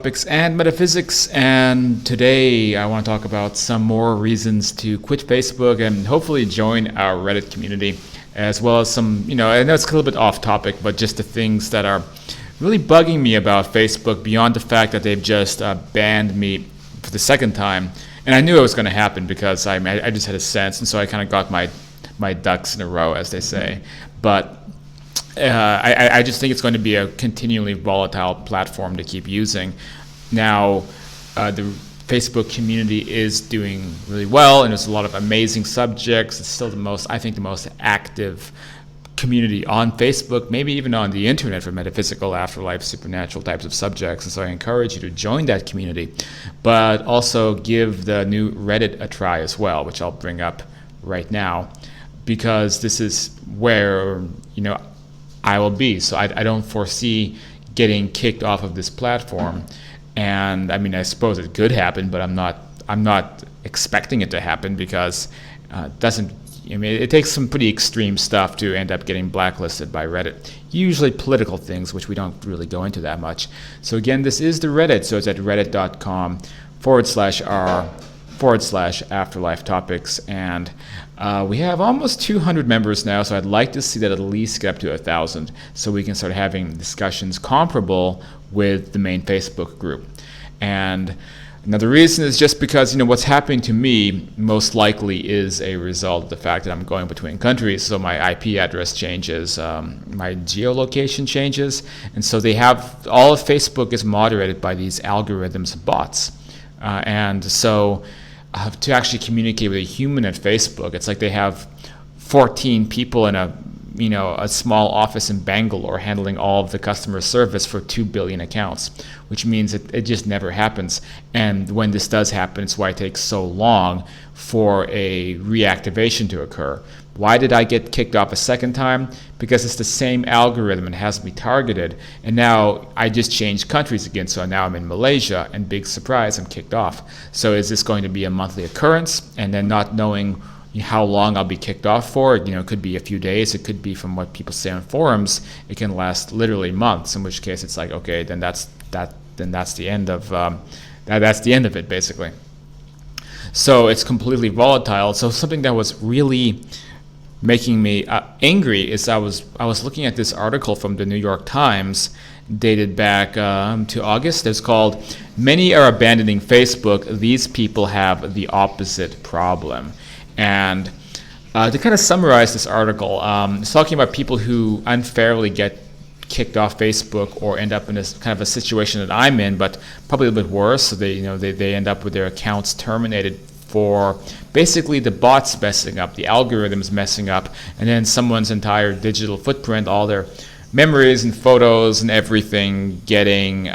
Topics and metaphysics, and today I want to talk about some more reasons to quit Facebook and hopefully join our Reddit community, as well as some, I know it's a little bit off topic, but just the things that are really bugging me about Facebook beyond the fact that they've just banned me for the second time. And I knew it was going to happen because I just had a sense, and so I kind of got my ducks in a row, as they say. But I just think it's going to be a continually volatile platform to keep using. Now, the Facebook community is doing really well, and there's a lot of amazing subjects. It's still the most active community on Facebook, maybe even on the internet, for metaphysical, afterlife, supernatural types of subjects. And so I encourage you to join that community, but also give the new Reddit a try as well, which I'll bring up right now, because this is where I will be. So I don't foresee getting kicked off of this platform. And I mean, I suppose it could happen, but I'm not expecting it to happen, because it takes some pretty extreme stuff to end up getting blacklisted by Reddit. Usually political things, which we don't really go into that much. So again, this is the Reddit. So it's at reddit.com/r/afterlife topics, and we have almost 200 members now, so I'd like to see that at least get up to 1,000, so we can start having discussions comparable with the main Facebook group. And another reason is just because what's happening to me most likely is a result of the fact that I'm going between countries, so my IP address changes, my geolocation changes, and so they have all of Facebook is moderated by these algorithms bots, and so to actually communicate with a human at Facebook, it's like they have 14 people in a small office in Bangalore handling all of the customer service for 2 billion accounts, which means it just never happens. And when this does happen, it's why it takes so long for a reactivation to occur. Why did I get kicked off a second time? Because it's the same algorithm and has me targeted. And now I just changed countries again. So now I'm in Malaysia, and big surprise, I'm kicked off. So is this going to be a monthly occurrence? And then not knowing how long I'll be kicked off for, it could be a few days. It could be, from what people say on forums, it can last literally months. In which case, it's like, okay, then that's the end of that's the end of it, basically. So it's completely volatile. So something that was really making me angry is I was looking at this article from the New York Times dated back to August. It's called "Many Are Abandoning Facebook. These People Have the Opposite Problem." And to kind of summarize this article, it's talking about people who unfairly get kicked off Facebook or end up in this kind of a situation that I'm in, but probably a little bit worse. So they end up with their accounts terminated for basically the bots messing up, the algorithms messing up, and then someone's entire digital footprint, all their memories and photos and everything getting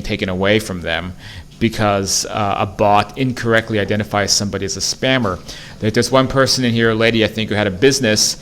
taken away from them, because a bot incorrectly identifies somebody as a spammer. There's one person in here, a lady I think, who had a business,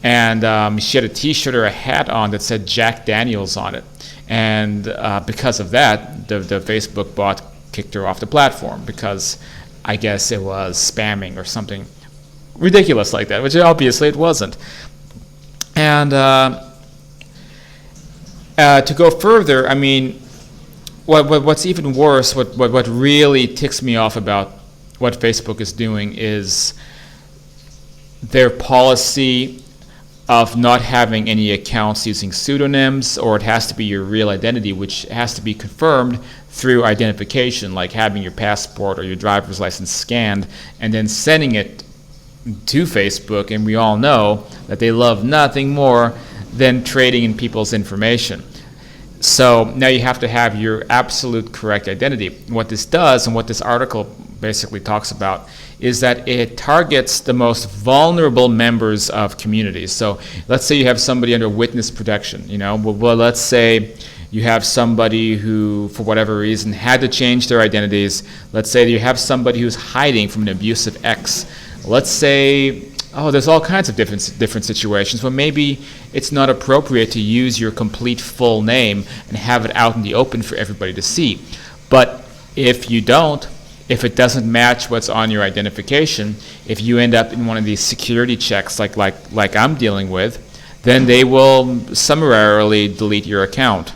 and she had a t-shirt or a hat on that said Jack Daniels on it. And because of that, the Facebook bot kicked her off the platform, because I guess it was spamming or something ridiculous like that, which obviously it wasn't. And to go further, I mean, what's even worse, what really ticks me off about what Facebook is doing is their policy of not having any accounts using pseudonyms, or it has to be your real identity, which has to be confirmed through identification, like having your passport or your driver's license scanned and then sending it to Facebook. And we all know that they love nothing more than trading in people's information. So now you have to have your absolute correct identity. What this does, and what this article basically talks about, is that it targets the most vulnerable members of communities. So let's say you have somebody under witness protection. Well, let's say you have somebody who, for whatever reason, had to change their identities. Let's say you have somebody who's hiding from an abusive ex. Let's say, there's all kinds of different situations where maybe it's not appropriate to use your complete full name and have it out in the open for everybody to see. But if you don't, if it doesn't match what's on your identification, if you end up in one of these security checks like I'm dealing with, then they will summarily delete your account.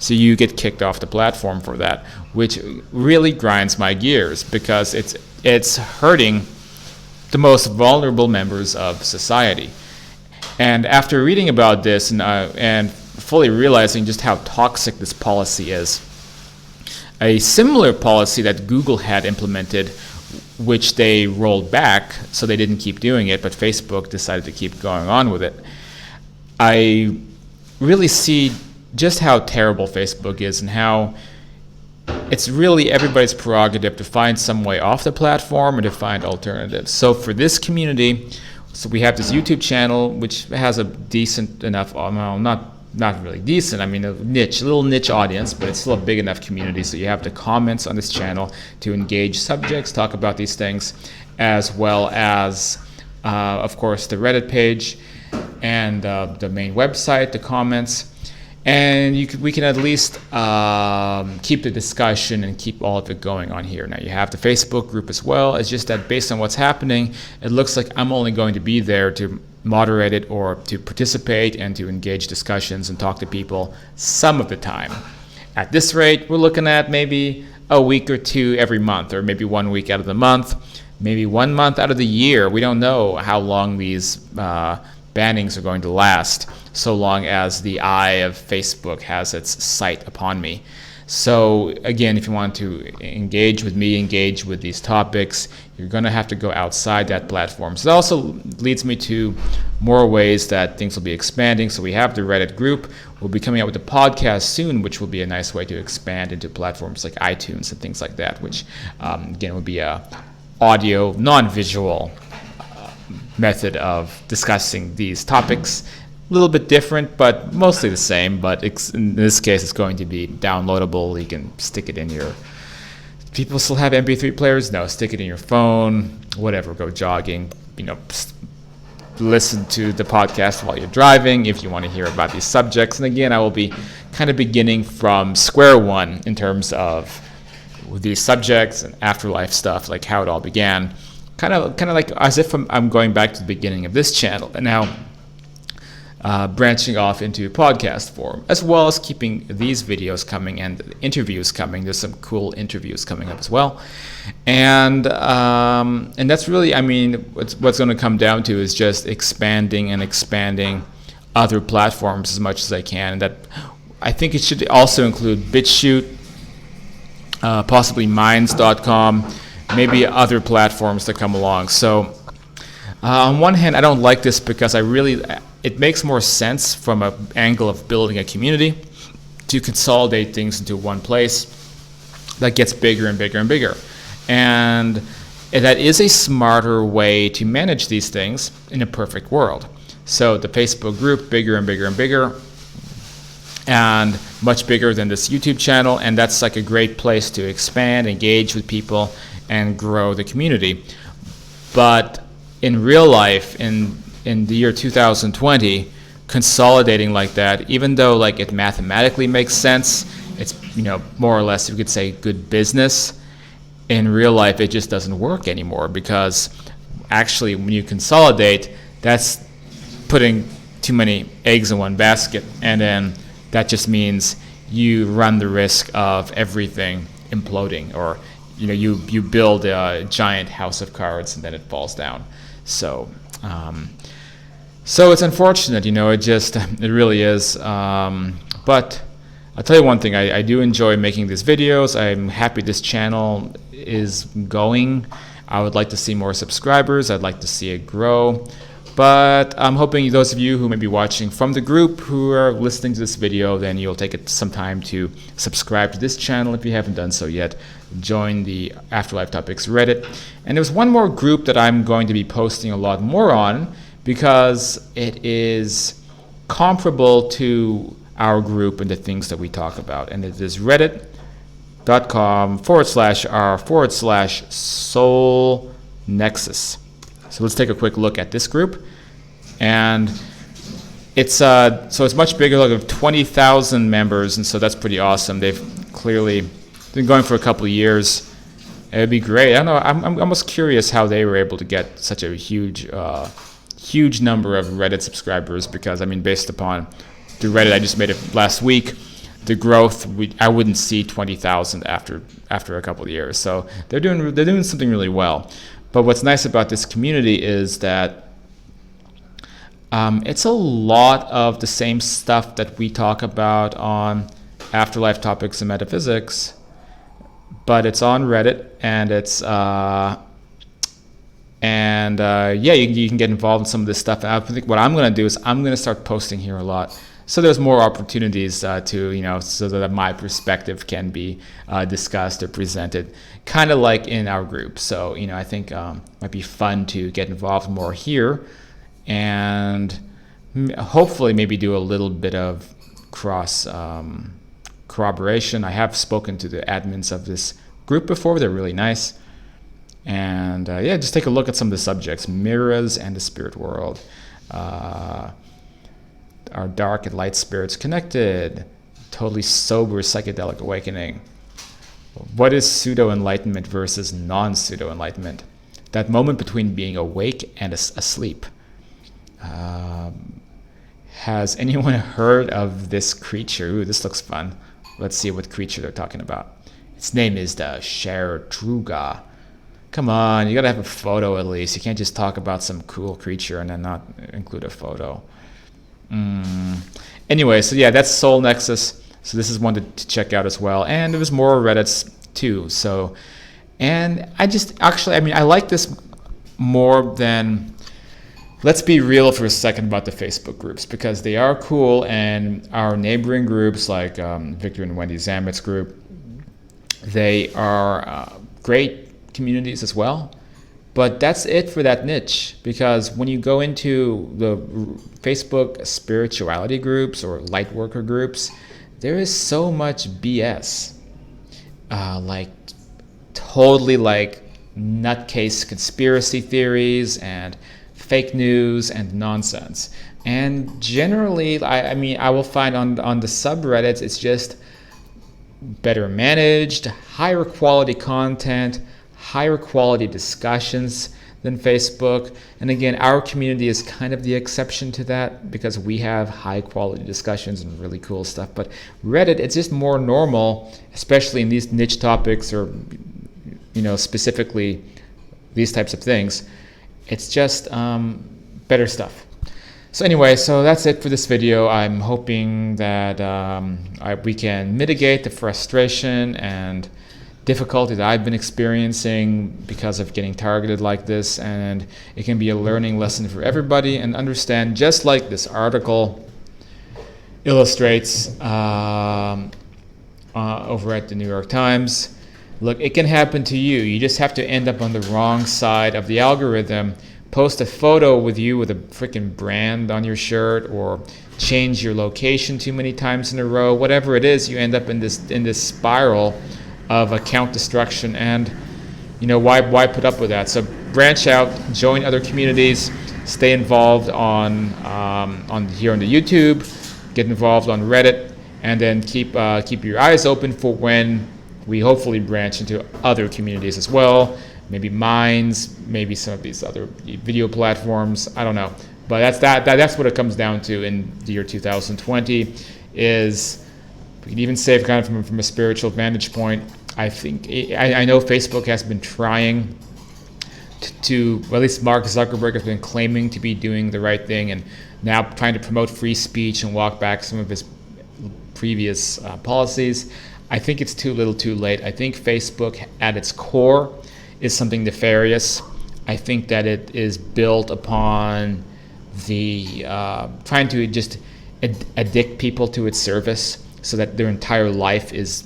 So you get kicked off the platform for that, which really grinds my gears because it's hurting the most vulnerable members of society. And after reading about this and fully realizing just how toxic this policy is, a similar policy that Google had implemented, which they rolled back, so they didn't keep doing it, but Facebook decided to keep going on with it. I really see just how terrible Facebook is and how it's really everybody's prerogative to find some way off the platform or to find alternatives. So for this community, so we have this YouTube channel which has a decent enough, well, not really decent, I mean a little niche audience, but it's still a big enough community. So you have the comments on this channel to engage subjects, talk about these things, as well as, of course, the Reddit page and the main website, the comments. And we can at least keep the discussion and keep all of it going on here. Now you have the Facebook group as well. It's just that based on what's happening, it looks like I'm only going to be there to moderate it or to participate and to engage discussions and talk to people some of the time. At this rate, we're looking at maybe a week or two every month, or maybe 1 week out of the month, maybe 1 month out of the year. We don't know how long these bannings are going to last, so long as the eye of Facebook has its sight upon me. So again, if you want to engage with me, engage with these topics, you're going to have to go outside that platform. So that also leads me to more ways that things will be expanding. So we have the Reddit group. We'll be coming out with a podcast soon, which will be a nice way to expand into platforms like iTunes and things like that, which again would be a audio, non-visual method of discussing these topics. A little bit different, but mostly the same. But in this case, it's going to be downloadable. You can stick it in your... People still have MP3 players? No, stick it in your phone, whatever, go jogging, listen to the podcast while you're driving if you want to hear about these subjects. And again, I will be kind of beginning from square one in terms of these subjects and afterlife stuff, like how it all began. Kind of like as if I'm going back to the beginning of this channel, and now branching off into podcast form, as well as keeping these videos coming and interviews coming. There's some cool interviews coming up as well, and that's really, I mean, what's going to come down to is just expanding other platforms as much as I can. And that I think it should also include BitChute, possibly Minds.com, maybe other platforms that come along. So on one hand, I don't like this because it makes more sense from an angle of building a community to consolidate things into one place that gets bigger and bigger and bigger. And that is a smarter way to manage these things in a perfect world. So the Facebook group, bigger and bigger and bigger, and much bigger than this YouTube channel, and that's like a great place to expand, engage with people, and grow the community. But in real life, in the year 2020, consolidating like that, even though like it mathematically makes sense, it's more or less, you could say, good business. In real life, it just doesn't work anymore, because actually when you consolidate, that's putting too many eggs in one basket, and then that just means you run the risk of everything imploding, or you build a giant house of cards and then it falls down. So it's unfortunate, it really is. But I'll tell you one thing, I do enjoy making these videos. I'm happy this channel is going. I would like to see more subscribers. I'd like to see it grow. But I'm hoping those of you who may be watching from the group who are listening to this video, then you'll take some time to subscribe to this channel if you haven't done so yet. Join the Afterlife Topics Reddit. And there's one more group that I'm going to be posting a lot more on, because it is comparable to our group and the things that we talk about. And it is reddit.com/r/soul nexus. So let's take a quick look at this group. And it's much bigger, like 20,000 members, and so that's pretty awesome. They've clearly been going for a couple of years. It'd be great. I don't know, I'm almost curious how they were able to get such a huge number of Reddit subscribers, because based upon the Reddit I just made it last week, the growth, I wouldn't see 20,000 after a couple of years. So they're doing something really well. But what's nice about this community is that it's a lot of the same stuff that we talk about on Afterlife Topics and Metaphysics, but it's on Reddit, and it's you can get involved in some of this stuff. And I think what I'm going to do is I'm going to start posting here a lot, so there's more opportunities so that my perspective can be discussed or presented, kind of like in our group. So I think it might be fun to get involved more here, and hopefully maybe do a little bit of cross corroboration. I have spoken to the admins of this group before. They're really nice. And just take a look at some of the subjects: mirrors and the spirit world, are dark and light spirits connected, totally sober psychedelic awakening, what is pseudo enlightenment versus non pseudo enlightenment, that moment between being awake and asleep. Has anyone heard of this creature? Ooh, this looks fun. Let's see what creature they're talking about. Its name is the Sharetruga. Come on, you gotta have a photo at least. You can't just talk about some cool creature and then not include a photo. Anyway, so yeah, that's Soul Nexus. So this is one to check out as well. And there was more Reddits too. So, and I like this more than, let's be real for a second about the Facebook groups, because they are cool, and our neighboring groups like Victor and Wendy Zamet's group, they are great communities as well, but that's it for that niche. Because when you go into the Facebook spirituality groups or light worker groups, there is so much BS, like totally like nutcase conspiracy theories and fake news and nonsense. And generally, I will find on the subreddits, it's just better managed, higher quality content, higher quality discussions than Facebook. And again, our community is kind of the exception to that, because we have high quality discussions and really cool stuff. But Reddit, it's just more normal, especially in these niche topics, or specifically these types of things. It's just better stuff. So anyway, so that's it for this video. I'm hoping that we can mitigate the frustration and difficulty that I've been experiencing because of getting targeted like this, and it can be a learning lesson for everybody, and understand, just like this article illustrates over at the New York Times, look, it can happen to you. You just have to end up on the wrong side of the algorithm, post a photo with you with a freaking brand on your shirt, or change your location too many times in a row. Whatever it is, you end up in this spiral of account destruction. And why put up with that? So branch out, join other communities, stay involved on here on the YouTube, get involved on Reddit, and then keep your eyes open for when we hopefully branch into other communities as well. Maybe Minds, maybe some of these other video platforms. I don't know, but that's what it comes down to in the year 2020. Is, we can even say, kind of from a spiritual vantage point, I think I know Facebook has been trying to, well, at least Mark Zuckerberg has been claiming to be doing the right thing, and now trying to promote free speech and walk back some of his previous policies. I think it's too little too late. I think Facebook at its core is something nefarious. I think that it is built upon the trying to just addict people to its service, so that their entire life is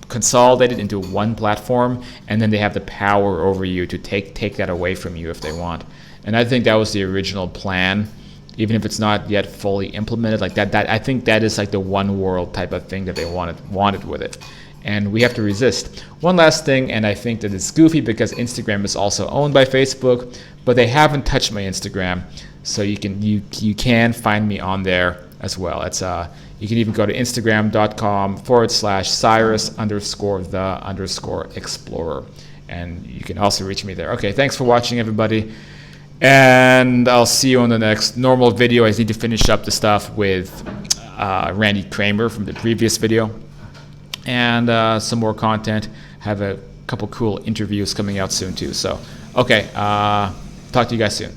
consolidated into one platform, and then they have the power over you to take that away from you if they want. And I think that was the original plan, even if it's not yet fully implemented. Like that I think that is like the one world type of thing that they wanted with it. And we have to resist. One last thing, and I think that it's goofy because Instagram is also owned by Facebook, but they haven't touched my Instagram, so you can find me on there as well. It's you can even go to Instagram.com/Cyrus_the_explorer, and you can also reach me there. Okay, thanks for watching, everybody, and I'll see you on the next normal video. I need to finish up the stuff with Randy Kramer from the previous video, and some more content. Have a couple cool interviews coming out soon too. So, okay, talk to you guys soon.